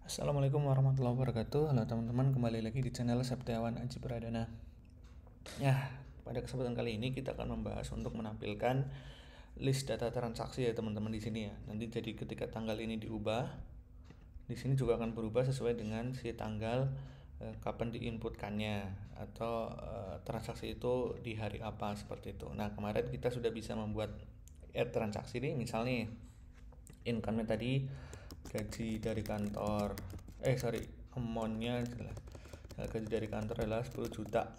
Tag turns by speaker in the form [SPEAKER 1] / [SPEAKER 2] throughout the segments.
[SPEAKER 1] Assalamualaikum warahmatullahi wabarakatuh. Halo teman-teman, kembali lagi di channel Septiawan Aji Pradana. Ya, pada kesempatan kali ini kita akan membahas untuk menampilkan list data transaksi ya teman-teman di sini ya. Nanti jadi ketika tanggal ini diubah, di sini juga akan berubah sesuai dengan si tanggal kapan diinputkannya atau transaksi itu di hari apa seperti itu. Nah, kemarin kita sudah bisa membuat transaksi nih, misalnya income-nya tadi gaji dari kantor amount-nya adalah gaji dari kantor adalah 10 juta,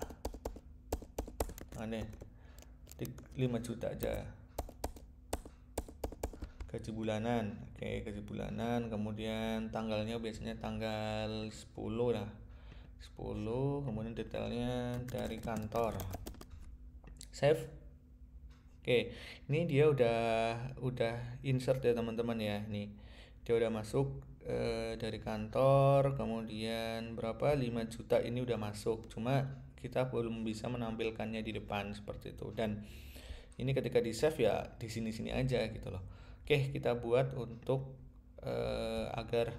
[SPEAKER 1] aneh 5 juta aja gaji bulanan. Oke, gaji bulanan, kemudian tanggalnya biasanya tanggal 10 lah, 10, kemudian detailnya dari kantor, save. Oke, ini dia udah insert ya teman-teman ya. Nih, dia udah masuk dari kantor, kemudian berapa, 5 juta ini udah masuk. Cuma kita belum bisa menampilkannya di depan seperti itu. Dan ini ketika di save ya di sini-sini aja gitu loh. Oke, kita buat untuk agar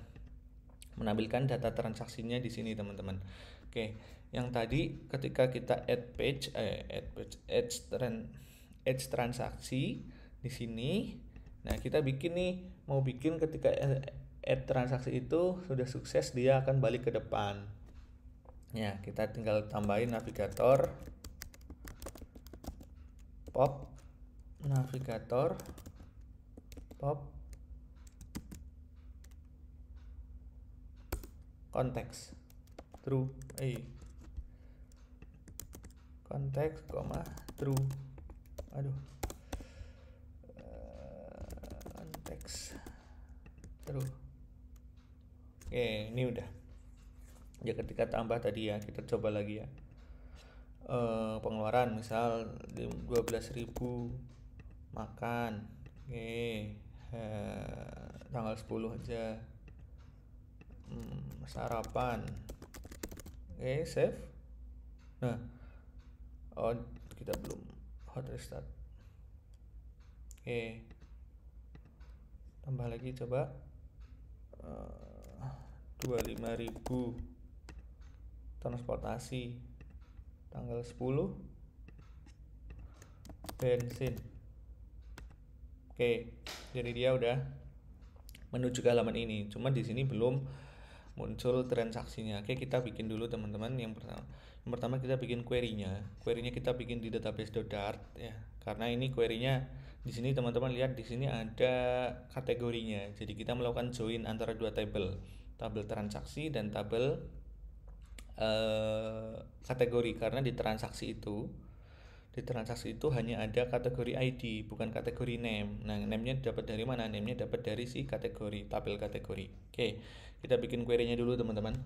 [SPEAKER 1] menampilkan data transaksinya di sini teman-teman. Oke, yang tadi ketika kita add transaksi di sini. Nah, kita bikin nih, mau bikin ketika add transaksi itu sudah sukses, dia akan balik ke depan. Ya, kita tinggal tambahin navigator, pop, navigator, pop, konteks, true, konteks, true. Aduh, konteks, true. Oke, ini udah. Ya, ketika tambah tadi ya, kita coba lagi ya. Pengeluaran misal 12.000 makan. Oke, tanggal 10 aja. Sarapan. Oke, save. Nah, kita belum hot restart. Oke, tambah lagi coba. 25.000 transportasi, tanggal 10 bensin. Oke, jadi dia udah menuju ke halaman ini. Cuma di sini belum muncul transaksinya. Oke, kita bikin dulu teman-teman. Yang pertama kita bikin query-nya. Query-nya kita bikin di database.dart ya. Karena ini query-nya di sini teman-teman lihat, di sini ada kategorinya. Jadi kita melakukan join antara dua tabel transaksi dan tabel kategori, karena di transaksi itu hanya ada kategori ID, bukan kategori name. Nah, name-nya dapat dari mana? Name-nya dapat dari si kategori, tabel kategori. Oke, kita bikin query-nya dulu teman-teman.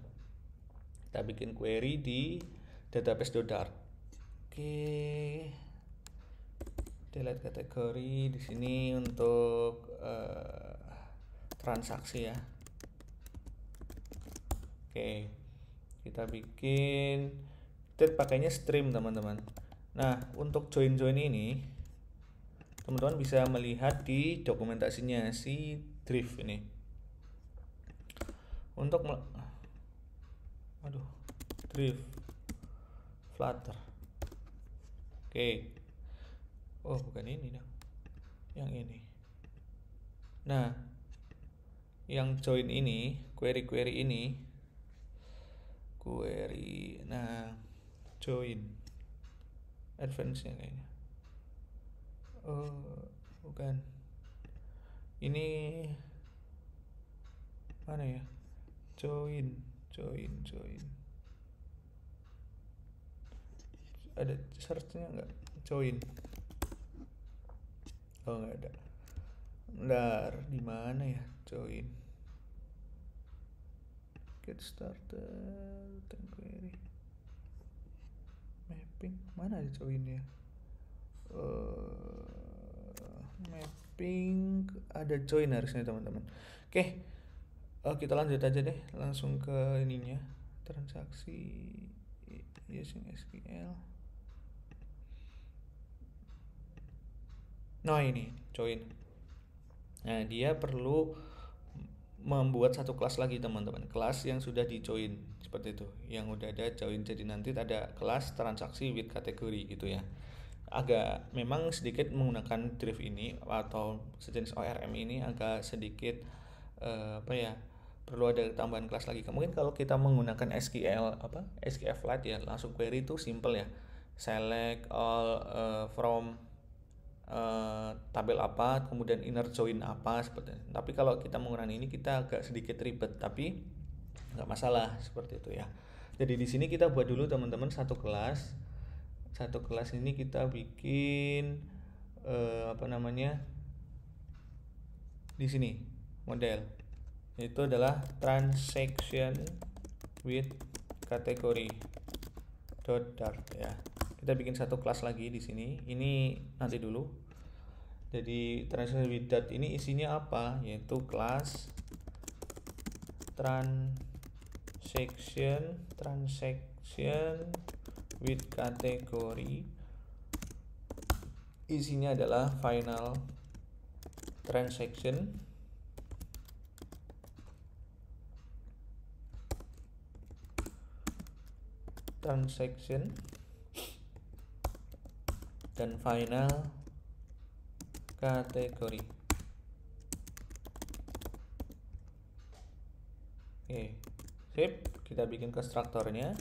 [SPEAKER 1] Kita bikin query di database.dart. Oke, delete kategori di sini untuk transaksi ya. Oke, kita bikin, kita pakainya stream teman-teman. Nah, untuk join ini teman-teman bisa melihat di dokumentasinya si drift ini. Untuk drift flutter. Oke. Oh, bukan ini dong, yang ini. Nah, yang join ini, query ini, nah, join advance-nya kayaknya. Oh, bukan. Ini mana ya? Join. Ada search-nya nggak? Join. Oh, nggak ada. Bentar, di mana ya join? Get started, query, mapping, mana ada joinnya? Mapping, ada join harusnya teman-teman. Oke, kita lanjut aja deh, langsung ke ininya, transaksi using SQL. Nah, ini join. Nah, dia perlu membuat satu kelas lagi teman-teman, kelas yang sudah di join seperti itu, yang udah ada join. Jadi nanti ada kelas transaksi with kategori gitu ya. Agak memang sedikit menggunakan div ini atau sejenis ORM ini agak sedikit apa ya, perlu ada tambahan kelas lagi. Mungkin kalau kita menggunakan SQLite ya, langsung query itu simple ya, select all from tabel apa, kemudian inner join apa seperti itu. Tapi kalau kita menggunakan ini kita agak sedikit ribet, tapi nggak masalah seperti itu ya. Jadi di sini kita buat dulu teman-teman satu kelas ini kita bikin di sini model itu adalah transaction with category .dart ya. Kita bikin satu kelas lagi di sini. Ini nanti dulu. Jadi transaction with dart ini isinya apa? Yaitu kelas transaction with kategori. Isinya adalah final transaction dan final kategori. Oke, sip. Kita bikin konstruktornya.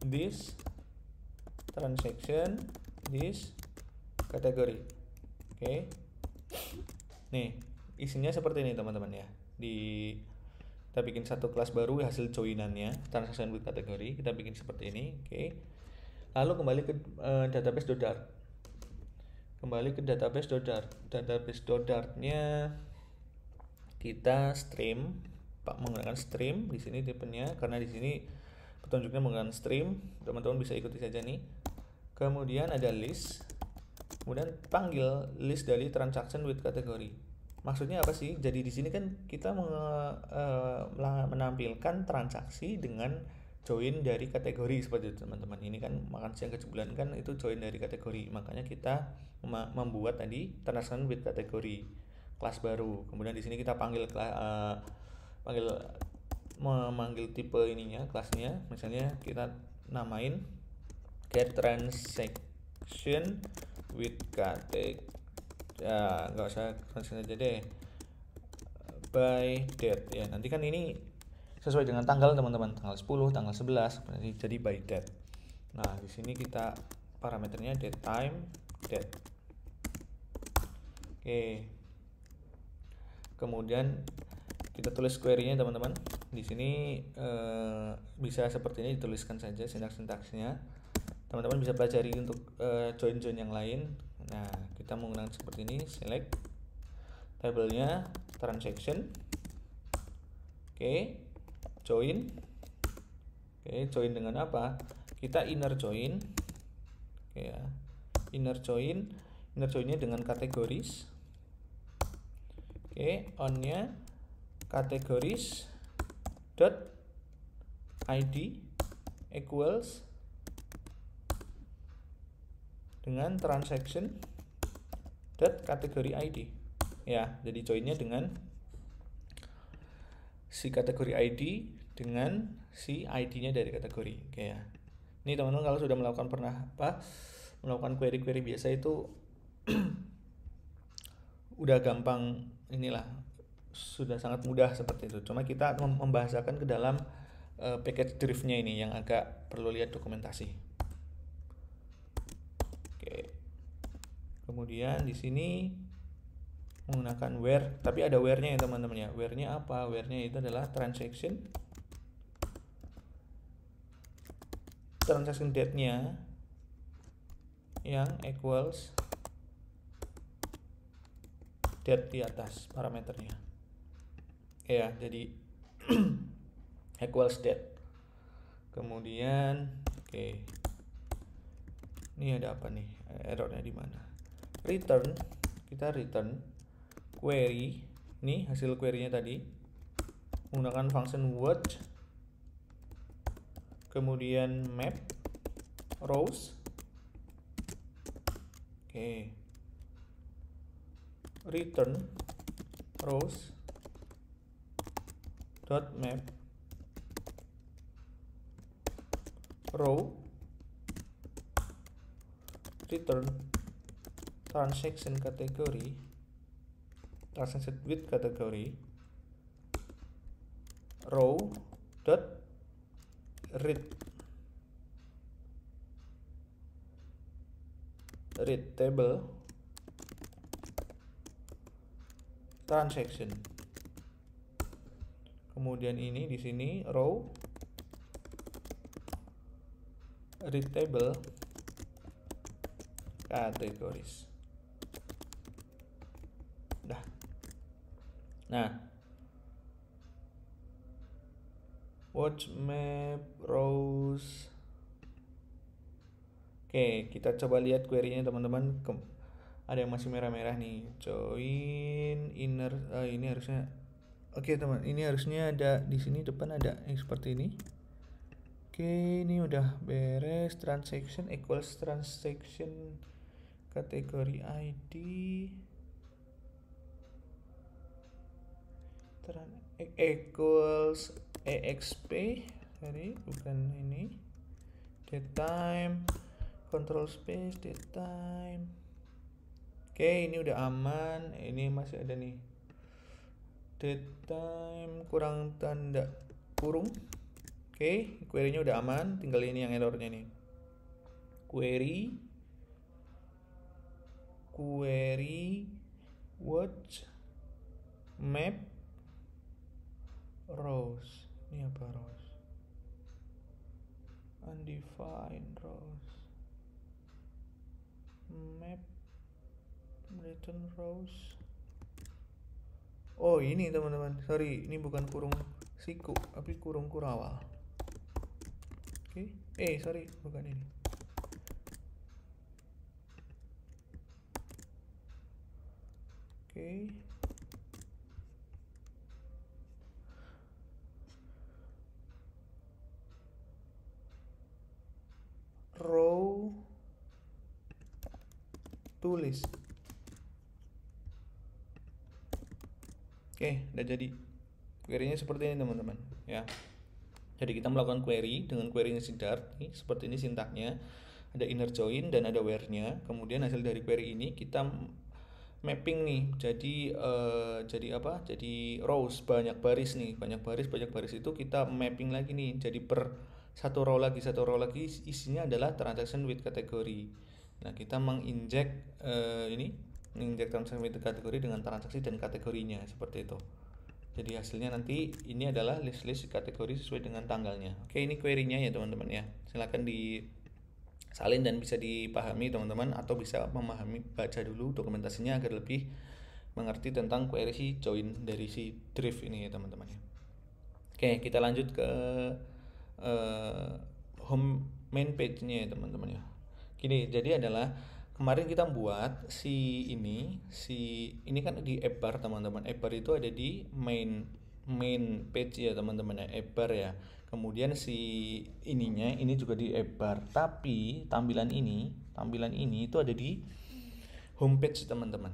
[SPEAKER 1] This transaction, this kategori. Oke. Nih, isinya seperti ini teman-teman ya. Kita bikin satu kelas baru hasil joinannya, transaction with kategori. Kita bikin seperti ini. Oke. Lalu kembali ke database.dart. Kembali ke database.dart. Database.dart-nya kita stream, menggunakan stream di sini tipenya, karena di sini petunjuknya menggunakan stream. Teman-teman bisa ikuti saja nih. Kemudian ada list. Kemudian panggil list dari transaction with kategori. Maksudnya apa sih? Jadi di sini kan kita menampilkan transaksi dengan join dari kategori seperti itu teman-teman. Ini kan makan siang kejebulan kan itu join dari kategori. Makanya kita membuat tadi transaction with kategori, kelas baru. Kemudian di sini kita memanggil tipe ininya, kelasnya. Misalnya kita namain get transaction with kategori. Ya nggak usah transaction aja deh, by date ya. Nanti kan ini sesuai dengan tanggal teman-teman, tanggal 10, tanggal 11, jadi by date. Nah di sini kita parameternya date time, date. Oke. Kemudian kita tulis query-nya teman-teman. Di sini bisa seperti ini, dituliskan saja sintaks-sintaksnya. Teman-teman bisa pelajari untuk join-join yang lain. Nah, kita menggunakan seperti ini, select tabelnya transaction. Oke. Join. Oke, join dengan apa? Kita inner join. Oke ya. Inner joinnya dengan kategoris. Oke, on-nya kategoris dot id equals dengan transaction dot kategori id ya. Jadi joinnya dengan si kategori id dengan si id-nya dari kategori. Oke ya. Ini teman-teman kalau sudah melakukan melakukan query-query biasa itu udah gampang, inilah sudah sangat mudah seperti itu. Cuma kita membahasakan ke dalam package drive-nya ini yang agak perlu lihat dokumentasi. Oke. Kemudian di sini menggunakan where, tapi ada where-nya ya teman-teman ya. Where-nya apa? Where-nya itu adalah transaction date-nya yang equals date di atas parameternya. Ya, jadi equals date. Kemudian oke. Ini ada apa nih? Errornya di mana? Return, kita return query. Ini hasil query-nya tadi menggunakan function word. Kemudian map rows. Oke. return rows dot map row return transaction category, transaction with category row dot read table transaction. Kemudian ini di sini row read table categories. Dah. Nah, watch map rows. Oke, kita coba lihat query-nya teman-teman. Ada yang masih merah-merah nih. Join inner ini harusnya. Oke, teman. Ini harusnya ada di sini depan ada yang seperti ini. Oke, ini udah beres. Transaction equals transaction kategori ID. Equals exp. Sorry, bukan ini. Datetime control space datetime. Oke, ini udah aman. Ini masih ada nih datetime kurang tanda kurung. Oke, query-nya udah aman. Tinggal ini yang errornya nih. Query watch map rows. Ini apa rows? Undefined rows. Map return rows. Oh, ini teman-teman. Sorry, ini bukan kurung siku, tapi kurung kurawal. Oke. Sorry, bukan ini. Oke. Row tulis. Oke, udah jadi. Query-nya seperti ini teman-teman, ya. Jadi kita melakukan query dengan query-nya Dart. Nih, seperti ini sintaknya. Ada inner join dan ada where-nya. Kemudian hasil dari query ini kita mapping nih. Jadi apa? Jadi rows, banyak baris nih, banyak baris itu kita mapping lagi nih. Jadi per satu row lagi isinya adalah transaction with kategori. Nah, kita menginjek menginjek transaction with kategori dengan transaksi dan kategorinya seperti itu. Jadi hasilnya nanti ini adalah list kategori sesuai dengan tanggalnya. Oke, ini query-nya ya teman-teman ya. Silakan disalin dan bisa dipahami teman-teman, atau bisa memahami, baca dulu dokumentasinya agar lebih mengerti tentang query si join dari si drift ini ya teman-teman ya. Oke, kita lanjut ke home main page-nya ya teman-teman ya. Gini, jadi adalah kemarin kita buat si ini kan di app bar teman-teman. App bar itu ada di main page ya teman-teman ya, app bar ya. Kemudian si ini juga di app bar, tapi tampilan ini itu ada di home page teman-teman.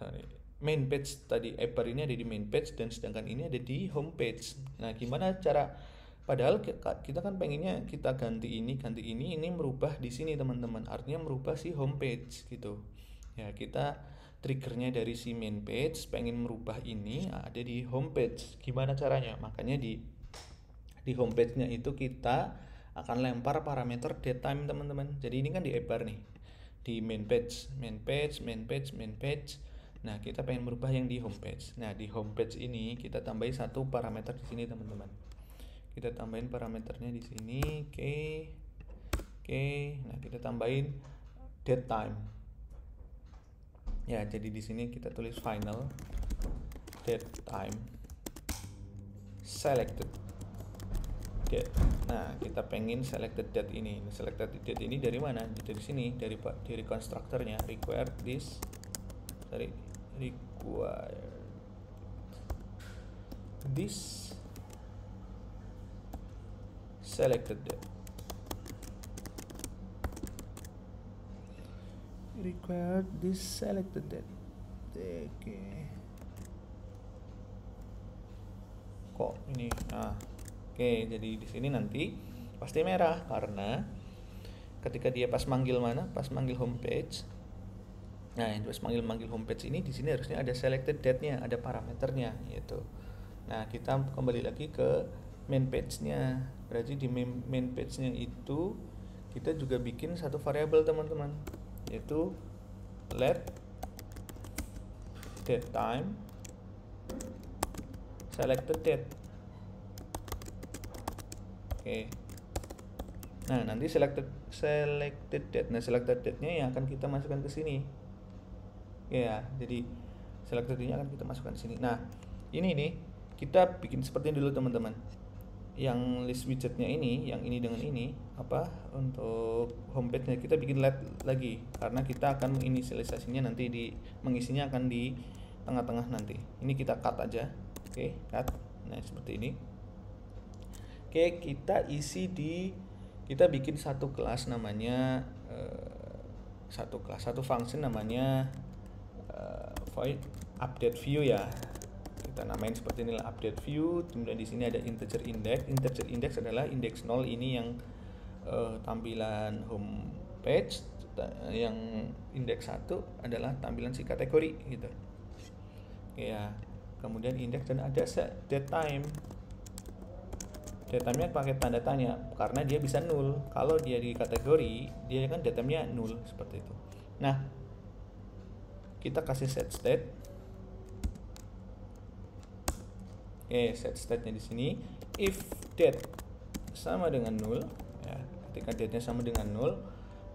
[SPEAKER 1] Sorry, main page tadi, app bar ini ada di main page dan sedangkan ini ada di home page. Nah, gimana cara, padahal kita kan pengennya kita ganti ini merubah di sini teman-teman, artinya merubah si homepage gitu ya. Kita triggernya dari si main page, pengen merubah ini ada di homepage. Gimana caranya? Makanya di homepage-nya itu kita akan lempar parameter datetime teman-teman. Jadi ini kan di app bar nih, di main page. Nah, kita pengen merubah yang di homepage. Nah, di homepage ini kita tambahin satu parameter di sini teman-teman. Kita tambahin parameternya di sini. Oke. Nah, kita tambahin date time. Ya, jadi di sini kita tulis final date time selected date. Nah, kita pengen selected date ini. Selected date ini dari mana? Dari sini, dari konstruktornya require this selected date. Required this selected date. TG. Kok ini? Nah, oke, jadi di sini nanti pasti merah karena ketika dia pas manggil pas manggil homepage. Nah, yang pas manggil homepage ini di sini harusnya ada selected date-nya, ada parameternya gitu. Nah, kita kembali lagi ke main page-nya. Berarti di main page-nya itu kita juga bikin satu variabel teman-teman, yaitu let date time selected date. Oke. Nah, nanti selected date. Nah, selected date-nya yang akan kita masukkan ke sini. Ya, jadi selected date-nya akan kita masukkan ke sini. Nah, ini nih kita bikin seperti ini dulu teman-teman. Yang list widgetnya ini, yang ini dengan ini, untuk homepage-nya kita bikin let lagi karena kita akan menginisialisasinya nanti mengisinya akan di tengah-tengah nanti. Ini kita cut aja. Oke, cut. Nah, seperti ini. Oke, kita bikin satu kelas namanya satu function namanya void update view ya. Kita namain seperti inilah update view. Kemudian di sini ada integer index. Integer index adalah index 0, ini yang tampilan home page, yang index 1 adalah tampilan si kategori gitu. Ya. Kemudian index dan ada date time. Date time-nya pakai tanda tanya karena dia bisa null. Kalau dia di kategori, dia kan date time-nya null seperti itu. Nah, kita kasih set state. Oke, set state-nya di sini if date sama dengan null ya. Ketika date-nya sama dengan null,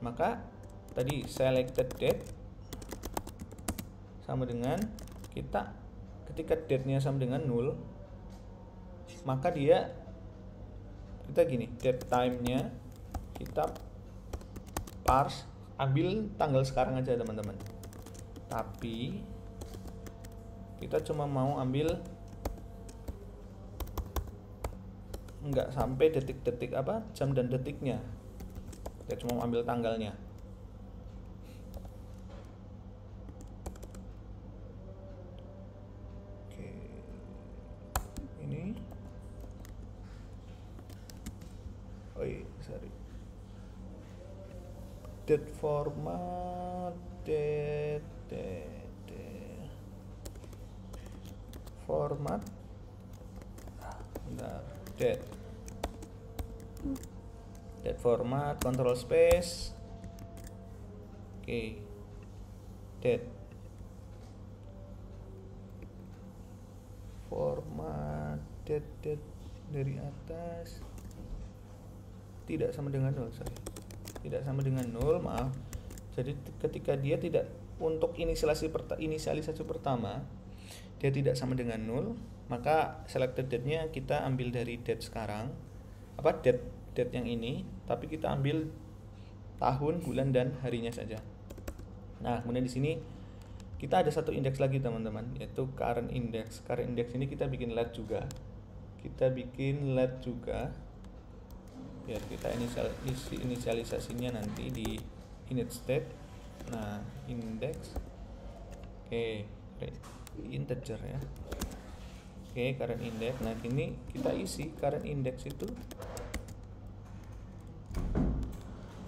[SPEAKER 1] maka tadi selected date sama dengan ketika date-nya sama dengan null, maka kita gini, date time-nya kita parse, ambil tanggal sekarang aja teman-teman. Tapi kita cuma mau ambil nggak sampai detik-detik jam dan detiknya, kita cuma ambil tanggalnya. Oke, ini sorry, date format format date format control space. Oke, date format date dari atas tidak sama dengan 0, tidak sama dengan 0, maaf. Jadi ketika dia tidak, untuk inisialisasi pertama dia tidak sama dengan 0, maka selected date-nya kita ambil dari date sekarang, date yang ini, tapi kita ambil tahun, bulan, dan harinya saja. Nah, kemudian di sini kita ada satu indeks lagi teman-teman, yaitu current index. Current index ini kita bikin let juga. Biar kita inisialisasinya nanti di init state. Nah, index, oke, integer ya. Oke, current index. Nah, ini kita isi current index itu,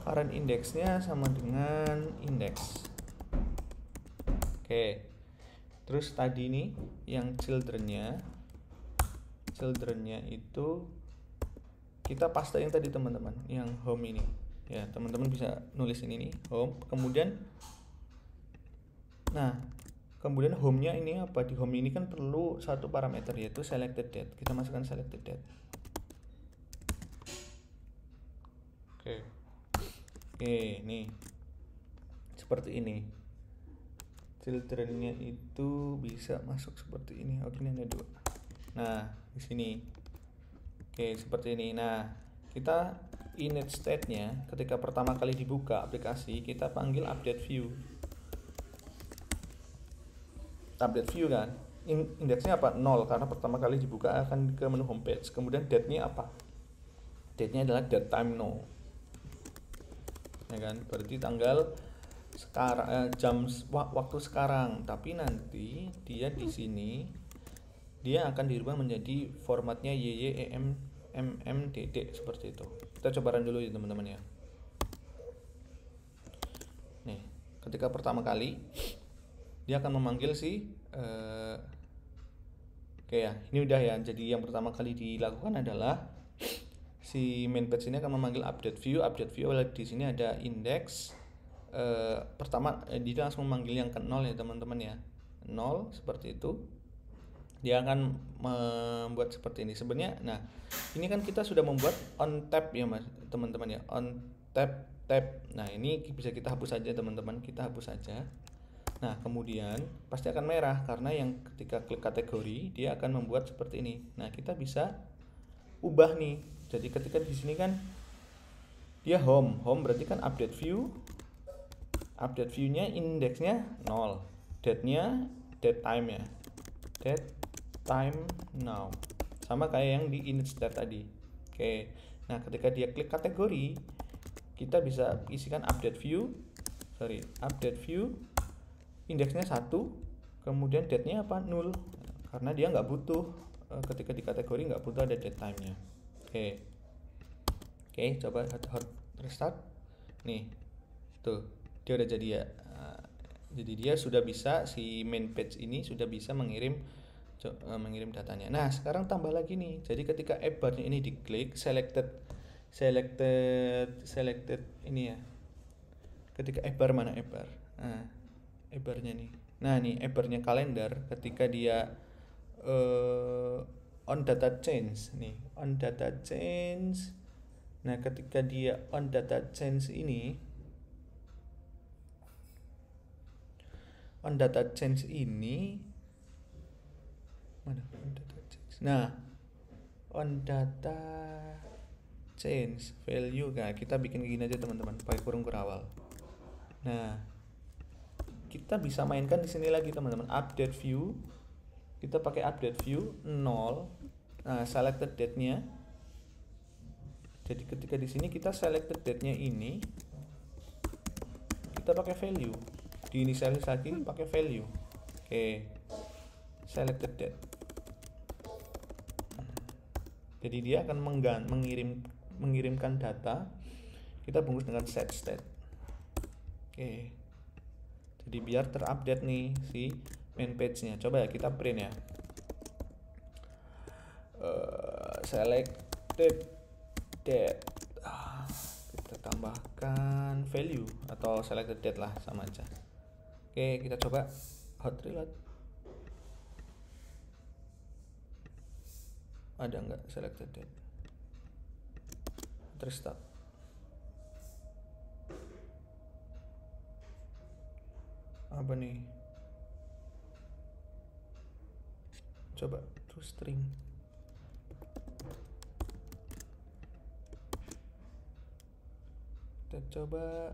[SPEAKER 1] current indexnya sama dengan index. Oke, terus tadi nih yang childrennya itu kita paste yang tadi teman-teman, yang home ini ya. Teman-teman bisa nulis ini nih home, kemudian kemudian home-nya ini apa? Di home ini kan perlu satu parameter, yaitu selected date. Kita masukkan selected date. Oke, nih seperti ini. Children-nya itu bisa masuk seperti ini. Oke, ini ada 2. Nah, di sini. Oke, seperti ini. Nah, kita init state-nya ketika pertama kali dibuka aplikasi, kita panggil update view. Update view kan, indeksnya apa? 0, karena pertama kali dibuka akan ke menu homepage. Kemudian date-nya apa? Date-nya adalah date time now. Ya kan? Berarti tanggal sekarang, waktu sekarang, tapi nanti dia di sini dia akan dirubah menjadi formatnya YYEMMDD seperti itu. Kita coba run dulu ya teman-teman ya. Nih, ketika pertama kali dia akan memanggil si oke ya, ini udah ya. Jadi yang pertama kali dilakukan adalah si main page ini akan memanggil update view. Update view di sini ada index. Pertama dia langsung memanggil yang ke 0 ya teman-teman ya, 0 seperti itu. Dia akan membuat seperti ini sebenarnya. Nah, ini kan kita sudah membuat on tab ya mas teman-teman ya, on tab. Nah, ini bisa kita hapus saja teman-teman, kita hapus saja. Nah, kemudian pasti akan merah karena yang ketika klik kategori dia akan membuat seperti ini. Nah, kita bisa ubah nih. Jadi ketika di sini kan dia home berarti kan update view-nya indeksnya 0, date-nya date time ya, date time now, sama kayak yang di init state tadi. Oke, nah ketika dia klik kategori kita bisa isikan update view indeksnya 1, kemudian date-nya apa, 0, karena dia nggak butuh ketika di kategori nggak butuh ada date time-nya. Oke, coba hot restart nih, tuh dia udah jadi ya. Jadi dia sudah bisa, si main page ini sudah bisa mengirim datanya. Nah, sekarang tambah lagi nih. Jadi ketika app bar-nya ini diklik, selected ini ya. Ketika app bar, mana app bar? Nah, app bar-nya nih. Nah, nih app bar-nya kalender ketika dia on data change nih, on data change. Nah, ketika dia on data change ini, mana on data change. Nah, on data change value, nah kita bikin gini aja teman-teman, pakai kurung kerawal. Nah, kita bisa mainkan di sini lagi teman-teman, update view. Kita pakai update view 0. Nah, selected date-nya. Jadi ketika di sini kita selected date-nya ini kita pakai value. Diinisialis lagi pakai value. Oke. Selected date. Jadi dia akan mengirimkan data. Kita bungkus dengan set state. Oke. Jadi biar terupdate nih si main page-nya. Coba ya kita print ya. Selected date. Kita tambahkan value atau selected date lah, sama aja. Oke, kita coba hot reload. Ada nggak selected date? Restart. Apa nih? Coba to string. Kita coba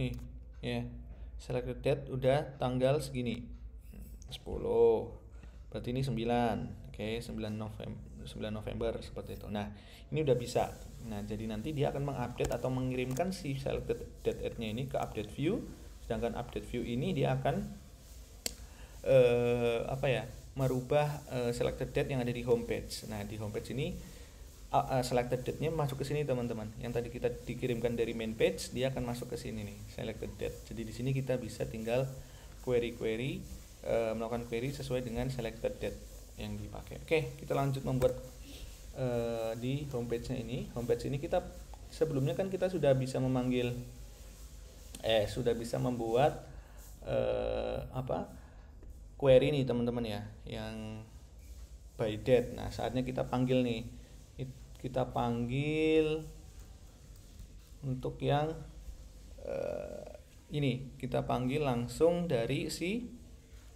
[SPEAKER 1] nih ya, selected date udah tanggal segini 10, berarti ini 9. Oke, 9 November seperti itu. Nah, ini udah bisa. Nah, jadi nanti dia akan mengupdate atau mengirimkan si selected date-nya ini ke update view, sedangkan update view ini dia akan merubah selected date yang ada di homepage. Nah, di homepage ini selected date-nya masuk ke sini teman-teman. Yang tadi kita dikirimkan dari main page, dia akan masuk ke sini nih, selected date. Jadi di sini kita bisa tinggal melakukan query sesuai dengan selected date yang dipakai. Oke, kita lanjut membuat di homepage-nya ini. Homepage ini kita sebelumnya kan kita sudah bisa memanggil sudah bisa membuat query nih teman-teman ya, yang by date. Nah, saatnya kita panggil nih. Kita panggil untuk yang ini, kita panggil langsung dari si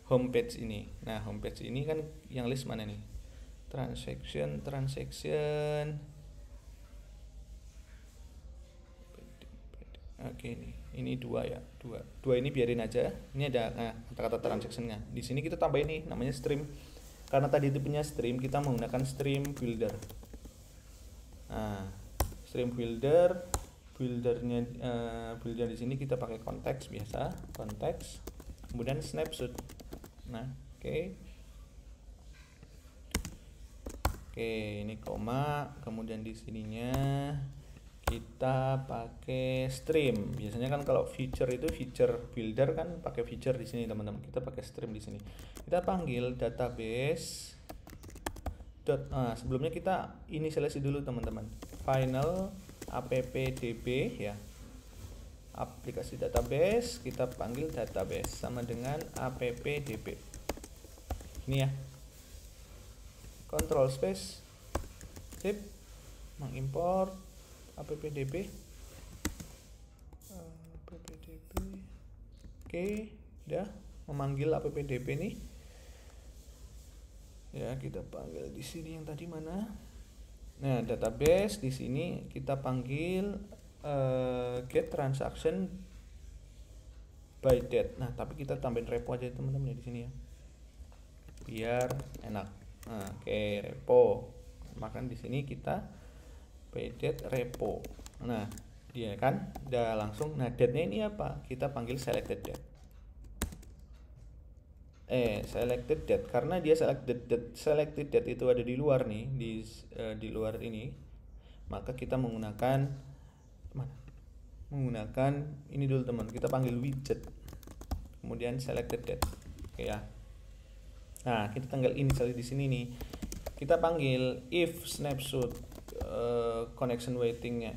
[SPEAKER 1] homepage ini. Nah, homepage ini kan yang list mana nih? Transaction. Oke, ini 2 ya. 2 ini biarin aja. Ini ada kata-kata transactionnya. Di sini kita tambahin nih namanya stream. Karena tadi itu punya stream, kita menggunakan stream builder. Nah, stream builder builder di sini kita pakai konteks biasa, konteks, kemudian snapshot. Nah, oke, ini koma, kemudian di sininya kita pakai stream. Biasanya kan kalau feature itu feature builder kan pakai feature di sini teman-teman. Kita pakai stream di sini. Kita panggil database. Sebelumnya kita inisialisasi dulu teman-teman. Final appdb ya. Aplikasi database kita panggil database sama dengan appdb. Ini ya. Control space. Sip. Mengimport appdb. Oke, udah memanggil appdb nih. Ya, kita panggil di sini yang tadi mana? Nah, database di sini kita panggil get transaction by date. Nah, tapi kita tambahin repo aja teman-teman di sini ya. Biar enak. Nah, oke, repo. Makan di sini kita by date repo. Nah, dia kan udah langsung. Nah, date-nya ini apa? Kita panggil selected date. Selected date karena dia selected date itu ada di luar nih, di luar ini. Maka kita menggunakan ini dulu teman. Kita panggil widget. Kemudian selected date. Oke ya. Nah, kita tinggal initial di sini nih. Kita panggil if snapshot connection waiting-nya.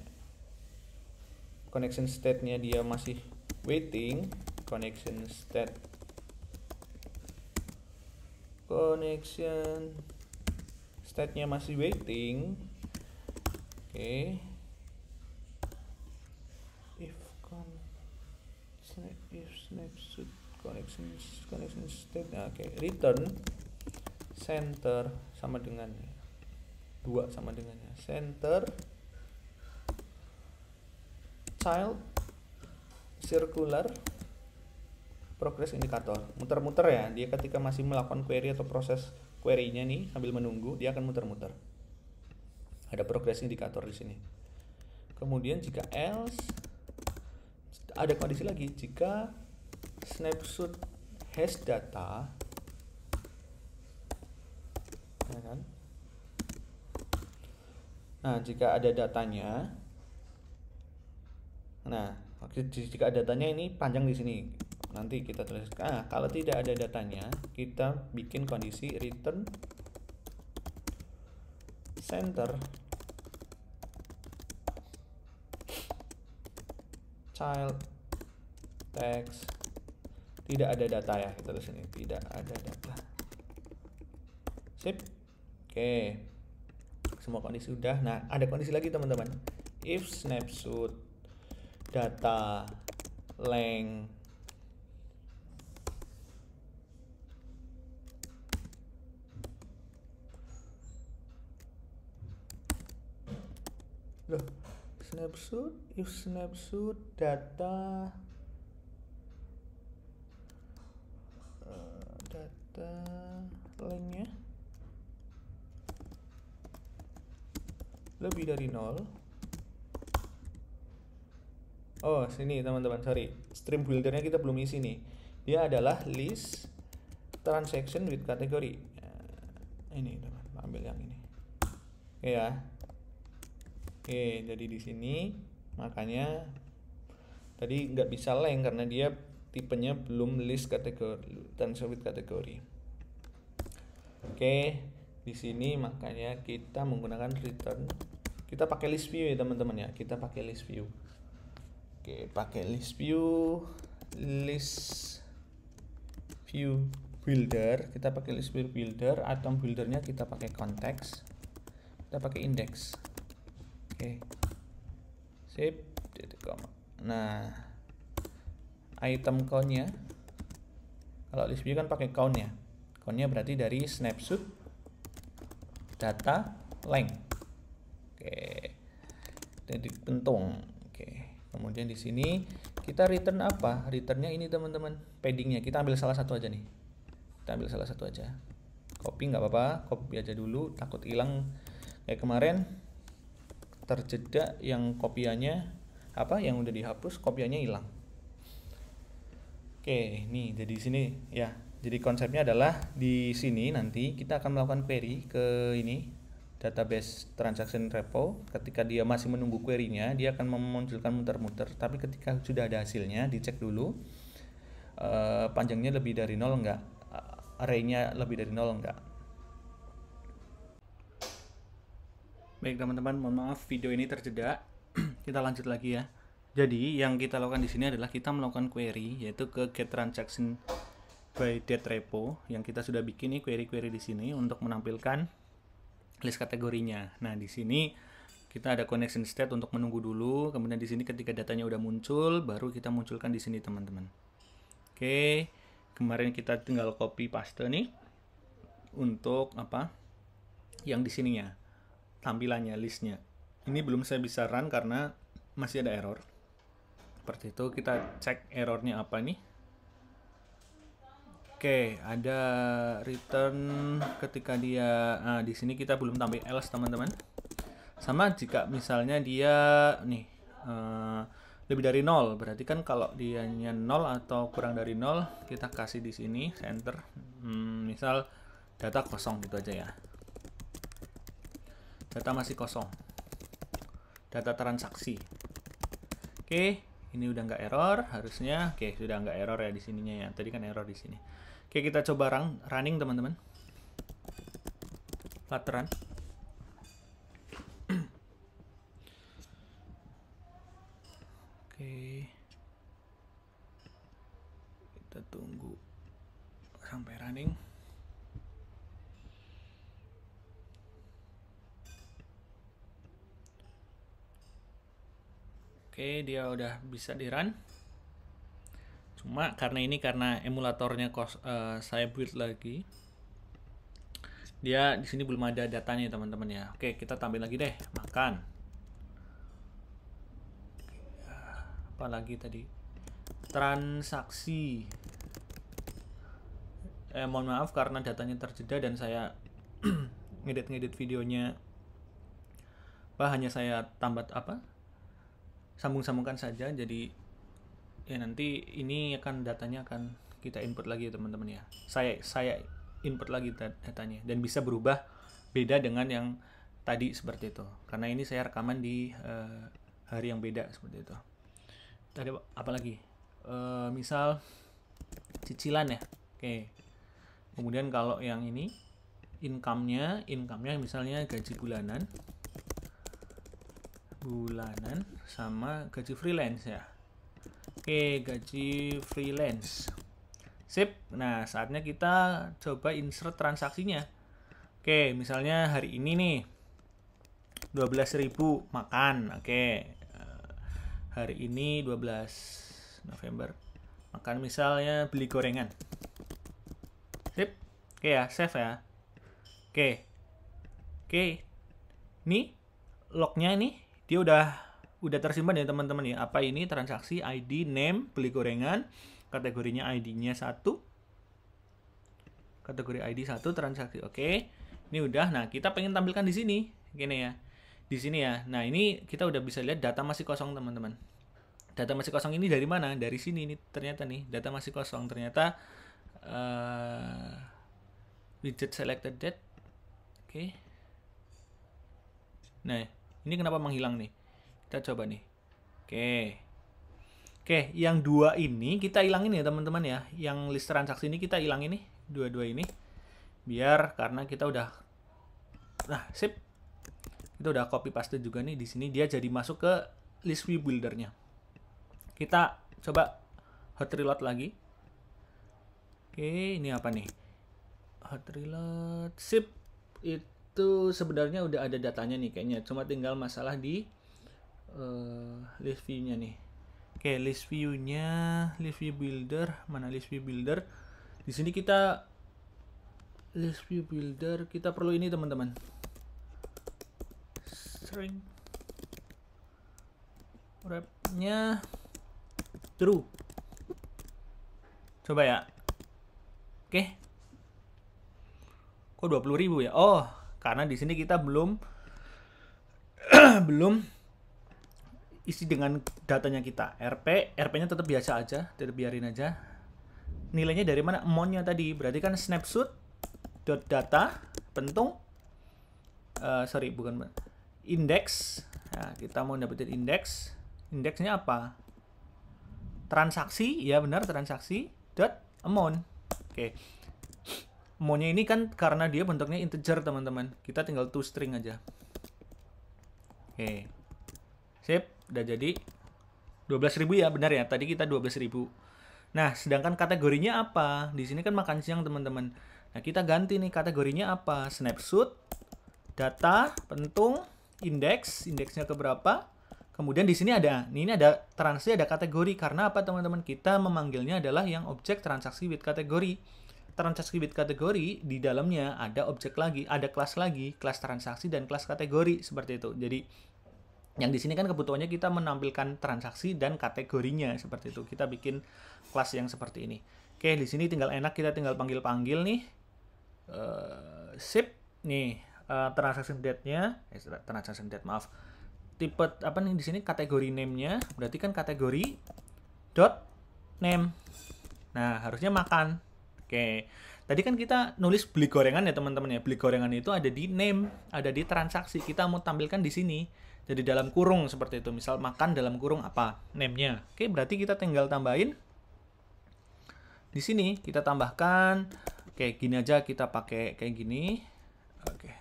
[SPEAKER 1] Connection state-nya dia masih waiting, connection state-nya masih waiting. Oke. If snapshot connection state. Oke, return center sama dengan 2 sama dengannya. Center child circular progress indicator, muter-muter ya. Dia ketika masih melakukan query atau proses query-nya nih sambil menunggu, dia akan muter-muter. Ada progress indicator di sini. Kemudian jika else, ada kondisi lagi, jika snapshot has data, ya kan? Nah, jika ada datanya, jika datanya ini panjang di sini. Nanti kita tulis. Kalau tidak ada datanya, kita bikin kondisi return center child text. Tidak ada data ya, kita tulis ini tidak ada data. Sip. Oke. Semua kondisi sudah. Nah, ada kondisi lagi teman-teman. If snapshot data length if snapshot data lengthnya lebih dari 0. Oh, sini teman-teman, sorry. Stream buildernya kita belum isi nih. Dia adalah list transaction with category. Ini teman, ambil yang ini. Oke ya. Oke, jadi di sini makanya tadi nggak bisa length karena dia tipenya belum list kategori transaction with category. Oke, di sini makanya kita menggunakan return. Kita pakai list view ya teman-teman ya. Kita pakai list view. Oke, pakai list view builder. Kita pakai list view builder. Atom buildernya kita pakai konteks. Kita pakai index. Oke. Sip. Nah, item count-nya, kalau list view kan pakai count-nya. Count-nya berarti dari snapshot data length. Oke. Jadi pentung. Oke. Kemudian di sini kita return apa? Returnnya ini teman-teman, paddingnya. Kita ambil salah satu aja nih. Kita ambil salah satu aja. Copy nggak apa-apa, copy aja dulu, takut hilang kayak kemarin. Terjeda yang kopiannya apa yang udah dihapus kopiannya hilang. Oke, nih jadi di sini ya. Jadi konsepnya adalah di sini nanti kita akan melakukan query ke ini database transaction repo. Ketika dia masih menunggu query-nya, dia akan memunculkan muter-muter. Tapi ketika sudah ada hasilnya, dicek dulu panjangnya lebih dari 0 enggak, array-nya lebih dari 0 enggak. Baik teman-teman, mohon maaf video ini terjeda. Kita lanjut lagi ya. Jadi yang kita lakukan di sini adalah kita melakukan query, yaitu ke get transaction by date repo yang kita sudah bikin nih query-query di sini untuk menampilkan list kategorinya. Nah di sini kita ada connection state untuk menunggu dulu. Kemudian di sini ketika datanya udah muncul, baru kita munculkan di sini teman-teman. Oke, kemarin kita tinggal copy paste nih untuk apa? Yang di sininya tampilannya listnya. Ini belum saya bisa run karena masih ada error. Seperti itu, kita cek errornya apa nih. Oke, ada return ketika dia, nah di sini kita belum tambah else teman-teman. Sama jika misalnya dia nih lebih dari 0, berarti kan kalau dianya 0 atau kurang dari 0, kita kasih di sini center, misal data kosong gitu aja ya. Data masih kosong. Data transaksi. Oke. Ini udah nggak error harusnya. Oke, sudah nggak error ya di sininya ya. Tadi kan error di sini. Oke, kita coba running teman-teman. Run. Oke. Kita tunggu sampai running. Oke, dia udah bisa di run. Cuma karena emulatornya saya build lagi, dia di sini belum ada datanya teman-teman ya. Oke, kita tampil lagi deh, makan. Apa lagi tadi? Transaksi. Mohon maaf karena datanya terjeda dan saya ngedit videonya. Hanya saya tambah sambung-sambungkan saja, jadi ya nanti ini datanya akan kita input lagi ya teman-teman ya. Saya input lagi datanya dan bisa berubah beda dengan yang tadi seperti itu. Karena ini saya rekaman di hari yang beda seperti itu. Tadi apa lagi? Misal cicilan ya. Oke. Kemudian kalau yang ini income-nya misalnya gaji bulanan sama gaji freelance ya. Oke, gaji freelance. Sip. Nah, saatnya kita coba insert transaksinya. Oke, misalnya hari ini nih 12.000 makan. Oke. Hari ini 12 November. Makan misalnya beli gorengan. Sip. Oke ya, save ya. Oke. Nih lognya nih dia udah tersimpan ya teman-teman ya. Apa ini? Transaksi ID name beli gorengan, kategorinya ID-nya 1. Kategori ID 1 transaksi. Oke. Ini udah. Nah, kita pengen tampilkan di sini. Gini ya. Di sini ya. Nah, ini kita udah bisa lihat data masih kosong teman-teman. Data masih kosong ini dari mana? Dari sini nih ternyata nih. Data masih kosong. Ternyata widget selected date. Oke. Nah, ini kenapa menghilang nih? Kita coba nih. Oke, yang dua ini kita hilangin ya teman-teman ya. Yang list transaksi ini kita hilangin nih, dua-dua ini. Biar karena kita udah, nah sip. Kita udah copy paste juga nih di sini. Dia jadi masuk ke list view buildernya. Kita coba hot reload lagi. Oke, ini apa nih? Hot reload, sip. Itu sebenarnya udah ada datanya nih kayaknya, cuma tinggal masalah di list view-nya nih. Oke, list view-nya, list view builder, mana list view builder? Di sini kita list view builder, kita perlu ini teman-teman. String wrap-nya true. Coba ya. Oke. Kok 20.000 ya? Oh, karena di sini kita belum
[SPEAKER 2] isi dengan datanya kita. RP-nya tetap biasa aja, tetap biarin aja. Nilainya dari mana? Amount-nya tadi. Berarti kan snapshot dot data pentung bukan indeks. Nah, kita mau dapetin indeks. Indeksnya apa? Transaksi, ya benar, transaksi dot amount. Oke. Amount-nya ini kan karena dia bentuknya integer, teman-teman. Kita tinggal toString aja. Oke. Sip, udah jadi 12.000 ya, benar ya. Tadi kita 12.000. Nah, sedangkan kategorinya apa? Di sini kan makan siang, teman-teman. Nah, kita ganti nih kategorinya apa? Snapshot, data, pentung, indeks, indeksnya ke berapa? Kemudian di sini ada, ini ada transaksi, ada kategori. Karena apa, teman-teman? Kita memanggilnya adalah yang objek transaksi with kategori. Transaksi with kategori di dalamnya ada objek lagi, ada kelas lagi, kelas transaksi dan kelas kategori seperti itu. Jadi yang di sini kan kebutuhannya kita menampilkan transaksi dan kategorinya seperti itu. Kita bikin kelas yang seperti ini. Oke, di sini tinggal enak, kita tinggal panggil-panggil nih. Sip nih, transaction date-nya, transaction date maaf. Tipe apa nih di sini, kategori name-nya, berarti kan kategori dot name. Nah, harusnya makan. Oke. Tadi kan kita nulis beli gorengan ya, teman-teman ya. Beli gorengan itu ada di name, ada di transaksi. Kita mau tampilkan di sini. Jadi dalam kurung seperti itu. Misal makan dalam kurung apa? Name-nya. Oke, berarti kita tinggal tambahin di sini. Kita tambahkan kayak gini aja, kita pakai kayak gini. Oke.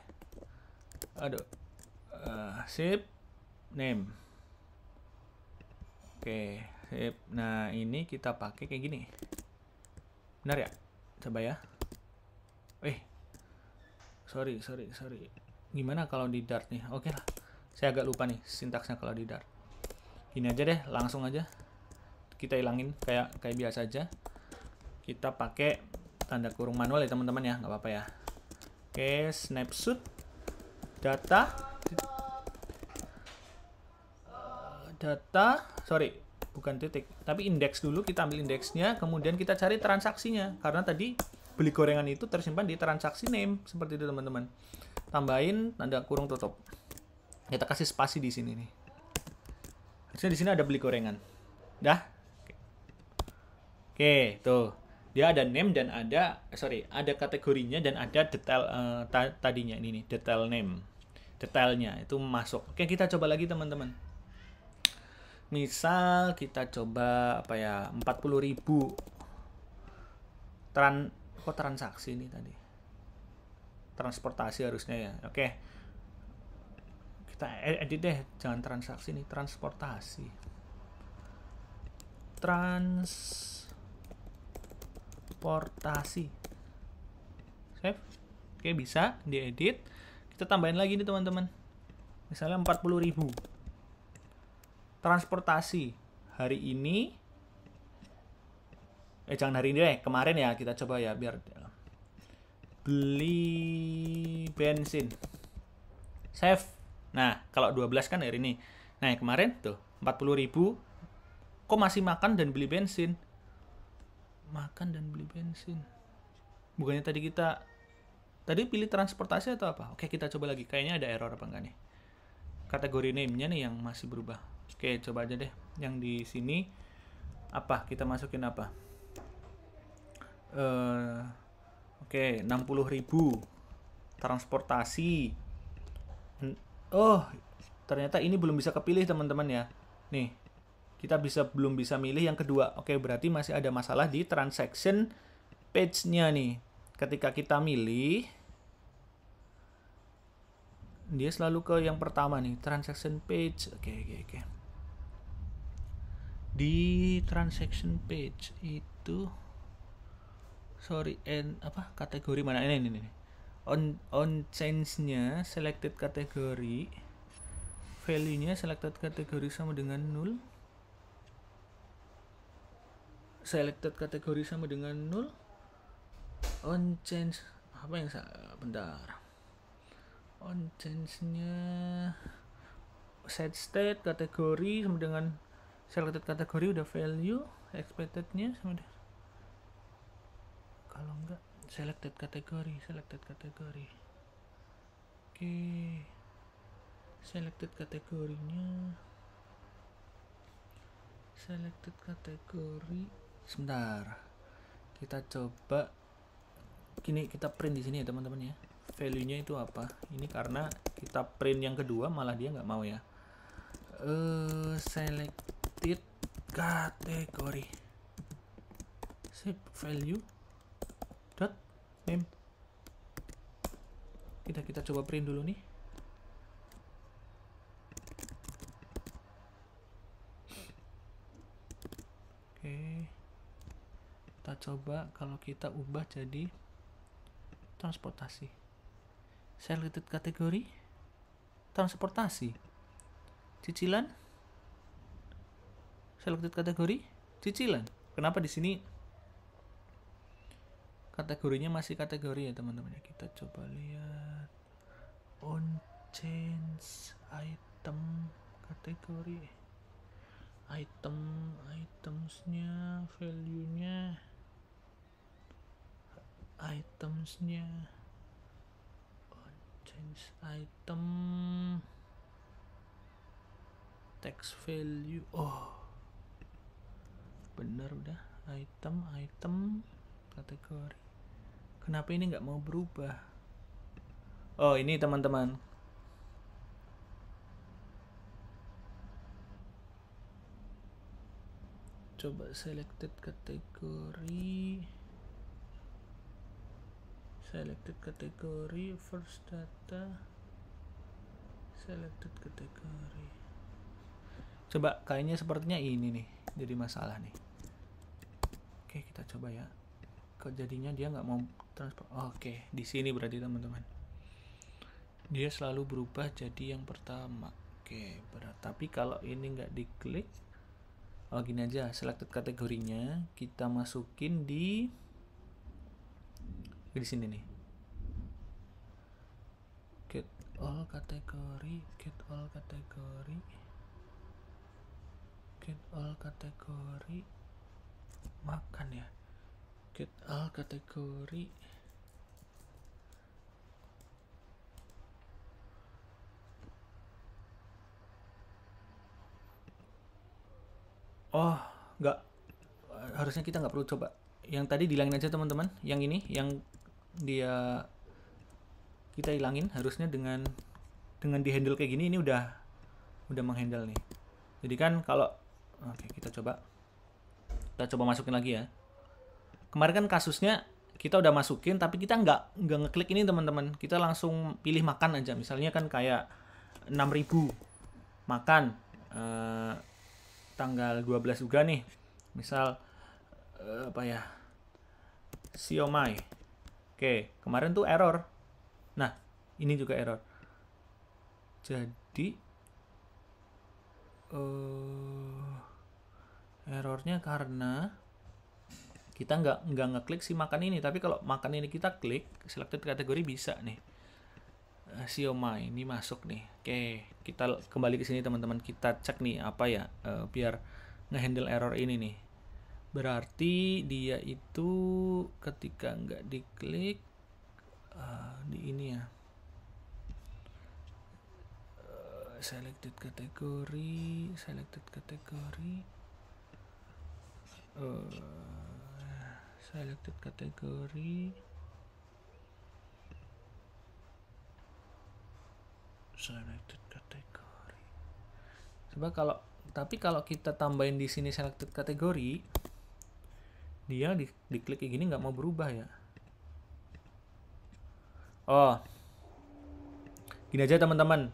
[SPEAKER 2] Aduh. Sip. Name. Oke, sip. Nah, ini kita pakai kayak gini. Benar ya? Coba ya. Sorry. Gimana kalau di Dart nih? Oke lah. Saya agak lupa nih sintaksnya kalau di Dart. Gini aja deh, langsung aja. Kita hilangin kayak biasa aja. Kita pakai tanda kurung manual ya, teman-teman ya, nggak apa-apa ya. Oke, snapshot data, bukan titik, tapi indeks dulu. Kita ambil indeksnya, kemudian kita cari transaksinya. Karena tadi beli gorengan itu tersimpan di transaksi name, seperti itu, teman-teman. Tambahin tanda kurung tutup. Kita kasih spasi di sini nih. Harusnya di sini ada beli gorengan. Dah. Oke, tuh. Dia ada name dan ada kategorinya dan ada detail tadinya ini nih, detail name. Detailnya itu masuk. Oke, kita coba lagi, teman-teman. Misal kita coba apa ya, 40.000 transaksi ini tadi. Transportasi harusnya ya. Oke. Kita edit deh, jangan transaksi nih, transportasi. Transportasi. Save. Oke, bisa diedit. Kita tambahin lagi nih, teman-teman. Misalnya 40.000. Transportasi hari ini. Jangan hari ini deh, kemarin ya, kita coba ya biar beli bensin. Save. Nah, kalau 12 kan hari ini. Nah, kemarin tuh 40.000. Kok masih makan dan beli bensin? Makan dan beli bensin. Bukannya tadi pilih transportasi atau apa? Oke, kita coba lagi. Kayaknya ada error apa enggak nih? Kategori name-nya nih yang masih berubah. Oke, coba aja deh. Yang di sini apa? Kita masukin apa? Oke, 60.000 transportasi. Oh, ternyata ini belum bisa kepilih, teman-teman ya. Nih, kita belum bisa milih yang kedua. Oke, berarti masih ada masalah di transaction page-nya nih. Ketika kita milih, dia selalu ke yang pertama nih, transaction page. Oke. Di transaction page itu kategori mana ini. On change-nya selected kategori, value-nya selected kategori sama dengan 0. Selected kategori sama dengan 0. On change apa yang bentar. On change-nya set state kategori sama dengan selected kategori udah value, expected-nya sama dengan, kalau enggak selected kategori. Oke. Selected kategorinya selected kategori. Sebentar. Kita coba gini, kita print di sini ya teman-teman ya. Value-nya itu apa? Ini karena kita print yang kedua malah dia nggak mau ya. Selected kategori. Save value dot name. Kita coba print dulu nih. Oke. Kita coba kalau kita ubah jadi transportasi. Selected kategori transportasi. Cicilan. Selected kategori cicilan. Kenapa di sini kategorinya masih kategori ya teman-teman ya? Kita coba lihat on change item kategori, itemsnya, value-nya, itemsnya, on change item, text value. Oh bener, udah item kategori. Kenapa ini nggak mau berubah? Oh ini teman-teman, coba selected kategori, first data, selected kategori. Coba kayaknya sepertinya ini nih jadi masalah nih. Oke, kita coba ya. Kok jadinya dia nggak mau transfer? Oke, di sini berarti teman-teman. Dia selalu berubah jadi yang pertama. Oke, berat. Tapi kalau ini nggak diklik, gini aja. Selected kategorinya kita masukin di sini nih. Get all kategori, makan ya. Get all kategori. Oh, nggak. Harusnya kita nggak perlu coba. Yang tadi dihilangin aja teman-teman. Yang ini, yang dia kita hilangin. Harusnya dengan di handle kayak gini, ini udah menghandle nih. Jadi kan kalau, oke, kita coba masukin lagi ya. Kemarin kan kasusnya kita udah masukin tapi kita nggak ngeklik ini teman-teman. Kita langsung pilih makan aja. Misalnya kan kayak 6.000 makan tanggal 12 juga nih. Misal apa ya? Siomay. Oke, kemarin tuh error. Nah, ini juga error. Jadi errornya karena kita nggak ngeklik si makan ini. Tapi kalau makan ini kita klik, selected kategori bisa nih. Siomay ini masuk nih. Oke, kita kembali ke sini teman-teman. Kita cek nih apa ya, biar ngehandle error ini nih. Berarti dia itu ketika nggak diklik di ini ya. Selected kategori. Selected kategori. Coba kalau kita tambahin di sini selected kategori, dia diklik kayak gini nggak mau berubah ya. Oh, gini aja teman-teman.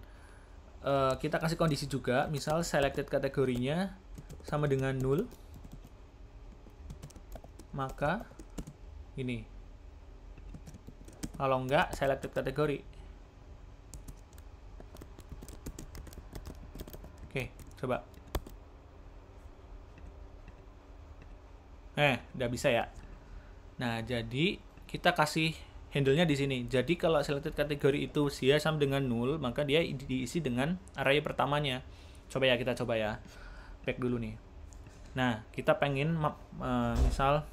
[SPEAKER 2] Kita kasih kondisi juga, misal selected kategorinya sama dengan 0, maka ini. Kalau enggak, selected kategori. Oke, coba. Udah bisa ya. Nah, jadi kita kasih handle-nya di sini. Jadi kalau selected kategori itu dia sama dengan 0, maka dia diisi dengan array pertamanya. Coba ya, kita coba ya. Back dulu nih. Nah, kita pengen misal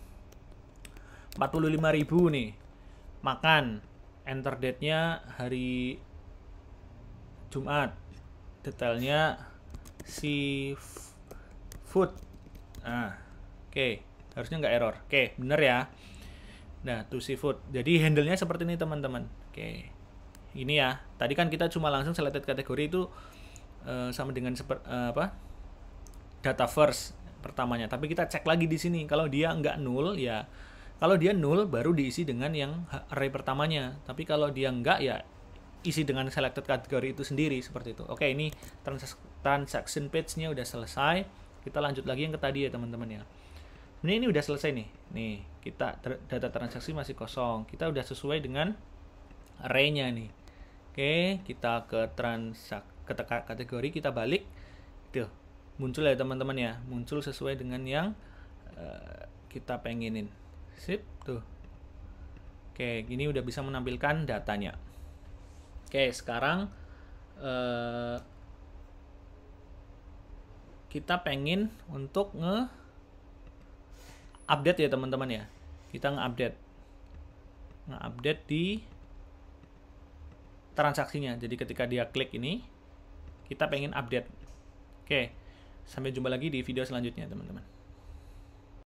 [SPEAKER 2] 45.000 nih. Makan. Enter date-nya hari Jumat. Detailnya si food Nah, oke, harusnya nggak error. Oke, bener ya. Nah, to seafood. Jadi handle-nya seperti ini teman-teman. Oke, ini ya. Tadi kan kita cuma langsung selected kategori itu sama dengan apa? Data first pertamanya. Tapi kita cek lagi di sini. Kalau dia nggak null ya, kalau dia null baru diisi dengan yang array pertamanya. Tapi kalau dia nggak ya isi dengan selected kategori itu sendiri seperti itu. Oke, ini transaction page-nya udah selesai. Kita lanjut lagi yang ke tadi ya teman-teman ya. Ini udah selesai nih. Nih, kita data transaksi masih kosong. Kita udah sesuai dengan array-nya nih. Oke, kita ke kategori, kita balik. Tuh, muncul ya teman-teman ya. Muncul sesuai dengan yang kita pengenin. Sip, tuh. Oke, ini udah bisa menampilkan datanya. Oke, sekarang kita pengen untuk update ya teman-teman ya. Kita nge-update di transaksinya. Jadi ketika dia klik ini, kita pengen update. Oke, sampai jumpa lagi di video selanjutnya teman-teman.